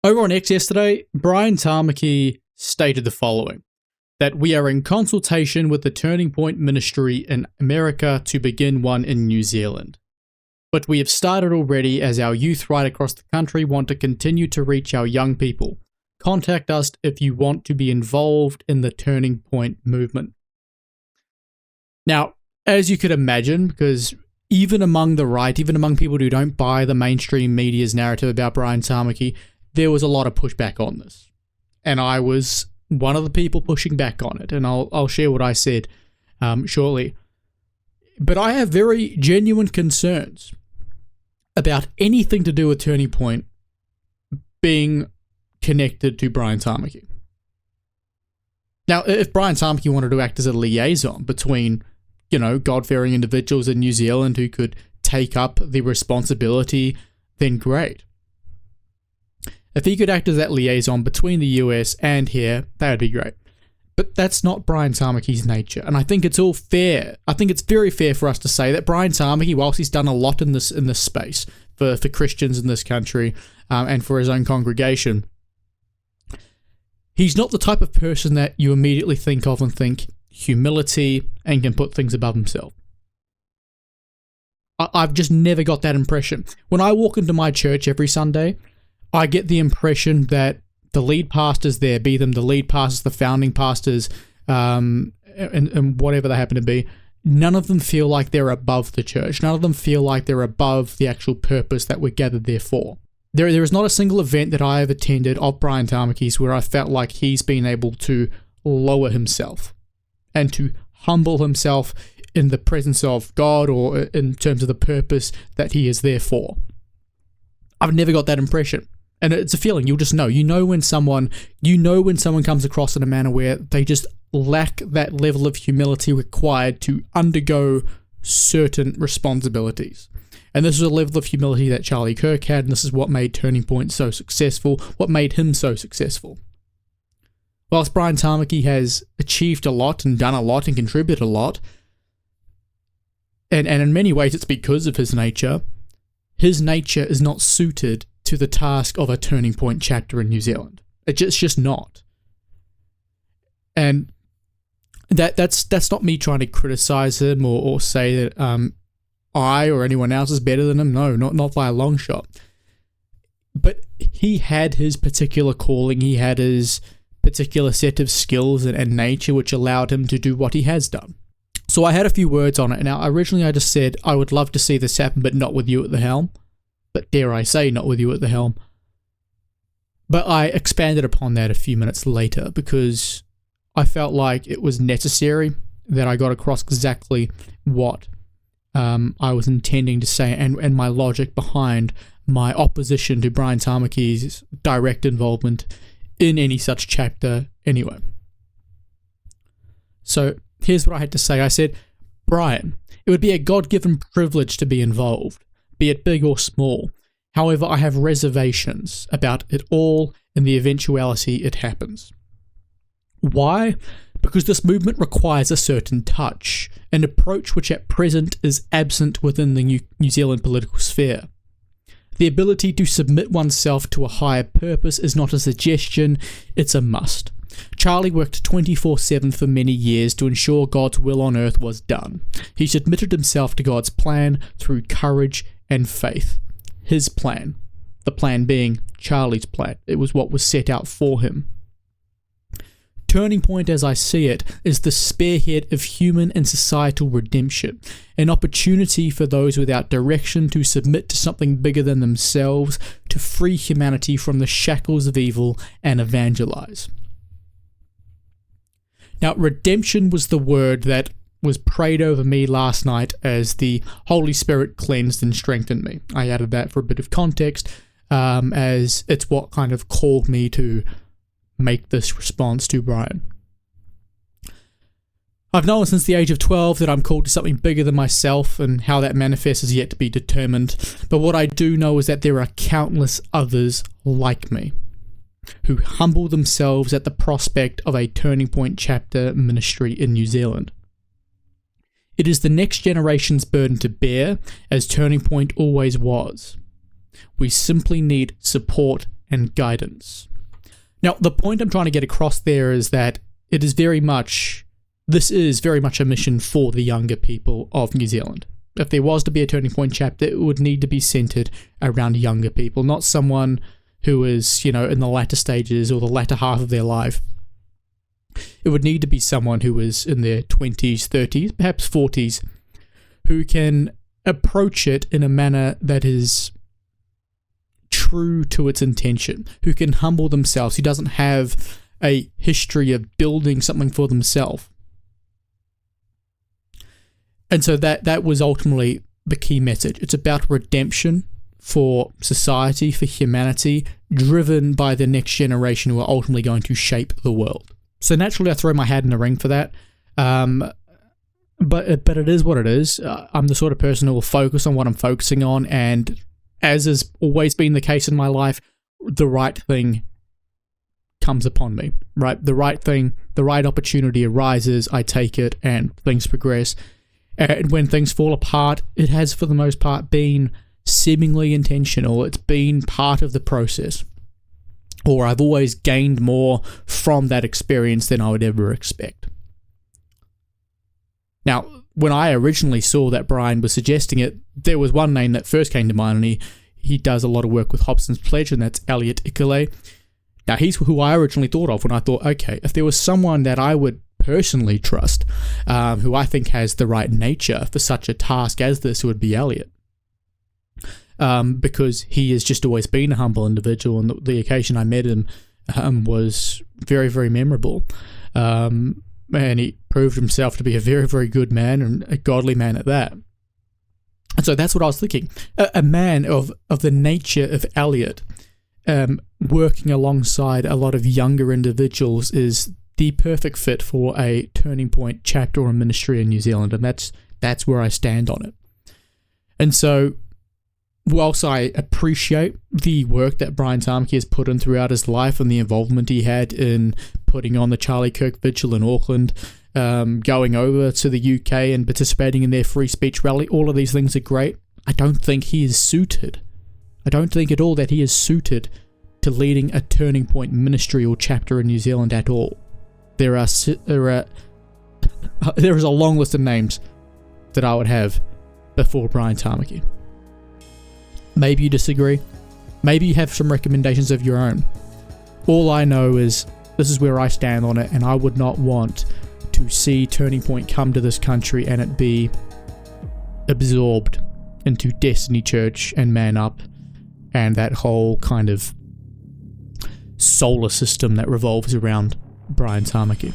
Over on X yesterday, Brian Tamaki stated the following, that we are in consultation with the Turning Point Ministry in America to begin one in New Zealand. But we have started already as our youth right across the country want to continue to reach our young people. Contact us if you want to be involved in the Turning Point movement. Now, as you could imagine, because even among the right, even among people who don't buy the mainstream media's narrative about Brian Tamaki, there was a lot of pushback on this. And I was one of the people pushing back on it, and I'll share what I said shortly. But I have very genuine concerns about anything to do with Turning Point being connected to Brian Tamaki. Now, if Brian Tamaki wanted to act as a liaison between, God-fearing individuals in New Zealand who could take up the responsibility, then great. If he could act as that liaison between the US and here, that would be great. But that's not Brian Tamaki's nature, and I think it's all fair. I think it's very fair for us to say that Brian Tamaki, whilst he's done a lot in this space for Christians in this country and for his own congregation, he's not the type of person that you immediately think of and think humility and can put things above himself. I've just never got that impression. When I walk into my church every Sunday, I get the impression that the lead pastors there, be them the lead pastors, the founding pastors, and whatever they happen to be, none of them feel like they're above the church. None of them feel like they're above the actual purpose that we're gathered there for. There is not a single event that I have attended of Brian Tamaki's where I felt like he's been able to lower himself and to humble himself in the presence of God or in terms of the purpose that he is there for. I've never got that impression. And it's a feeling, you'll just know. You know when someone comes across in a manner where they just lack that level of humility required to undergo certain responsibilities. And this is a level of humility that Charlie Kirk had, and this is what made Turning Point so successful, what made him so successful. Whilst Brian Tamaki has achieved a lot and done a lot and contributed a lot, and in many ways it's because of his nature is not suited to the task of a Turning Point chapter in New Zealand. It's just not. And that's not me trying to criticize him or say that I or anyone else is better than him. No, not by a long shot. But he had his particular calling. He had his particular set of skills and nature which allowed him to do what he has done. So I had a few words on it. Now, originally I just said, I would love to see this happen, but not with you at the helm. But dare I say, not with you at the helm. But I expanded upon that a few minutes later because I felt like it was necessary that I got across exactly what I was intending to say and my logic behind my opposition to Brian Tamaki's direct involvement in any such chapter anyway. So here's what I had to say. I said, Brian, it would be a God-given privilege to be involved, be it big or small. However, I have reservations about it all in the eventuality it happens. Why? Because this movement requires a certain touch, an approach which at present is absent within the New Zealand political sphere. The ability to submit oneself to a higher purpose is not a suggestion, it's a must. Charlie worked 24/7 for many years to ensure God's will on earth was done. He submitted himself to God's plan through courage and faith. His plan. The plan being Charlie's plan. It was what was set out for him. Turning Point, as I see it, is the spearhead of human and societal redemption, an opportunity for those without direction to submit to something bigger than themselves, to free humanity from the shackles of evil and evangelize. Now, redemption was the word that was prayed over me last night as the Holy Spirit cleansed and strengthened me. I added that for a bit of context, as it's what kind of called me to make this response to Brian. I've known since the age of 12 that I'm called to something bigger than myself, and how that manifests is yet to be determined. But what I do know is that there are countless others like me who humble themselves at the prospect of a Turning Point chapter ministry in New Zealand. It is the next generation's burden to bear, as Turning Point always was. We simply need support and guidance. Now, the point I'm trying to get across there is that this is very much a mission for the younger people of New Zealand. If there was to be a turning point chapter, it would need to be centered around younger people, not someone who is, in the latter stages or the latter half of their life. It would need to be someone who is in their 20s, 30s, perhaps 40s, who can approach it in a manner that is true to its intention, who can humble themselves, who doesn't have a history of building something for themselves. And so that was ultimately the key message. It's about redemption for society, for humanity, driven by the next generation who are ultimately going to shape the world. So naturally, I throw my hat in the ring for that. But it is what it is. I'm the sort of person who will focus on what I'm focusing on, and as has always been the case in my life, the right thing comes upon me, right? The right thing, the right opportunity arises, I take it, and things progress. And when things fall apart, it has, for the most part, been seemingly intentional. It's been part of the process. Or I've always gained more from that experience than I would ever expect. Now, when I originally saw that Brian was suggesting it, there was one name that first came to mind, and he does a lot of work with Hobson's Pledge, and that's Elliot Ikele. Now, he's who I originally thought of when I thought, okay, if there was someone that I would personally trust, who I think has the right nature for such a task as this, it would be Elliot. Because he has just always been a humble individual, and the occasion I met him was very, very memorable. And he proved himself to be a very, very good man, and a godly man at that. And so that's what I was thinking. A man of the nature of Elliot, working alongside a lot of younger individuals, is the perfect fit for a turning point chapter or ministry in New Zealand, and that's where I stand on it. And so, whilst I appreciate the work that Brian Tamaki has put in throughout his life and the involvement he had in putting on the Charlie Kirk Vigil in Auckland, going over to the UK and participating in their free speech rally, all of these things are great. I don't think he is suited. I don't think at all that he is suited to leading a turning point ministry or chapter in New Zealand at all. There is a long list of names that I would have before Brian Tamaki. Maybe you disagree. Maybe you have some recommendations of your own. All I know is this is where I stand on it, and I would not want to see Turning Point come to this country and it be absorbed into Destiny Church and Man Up and that whole kind of solar system that revolves around Brian Tamaki.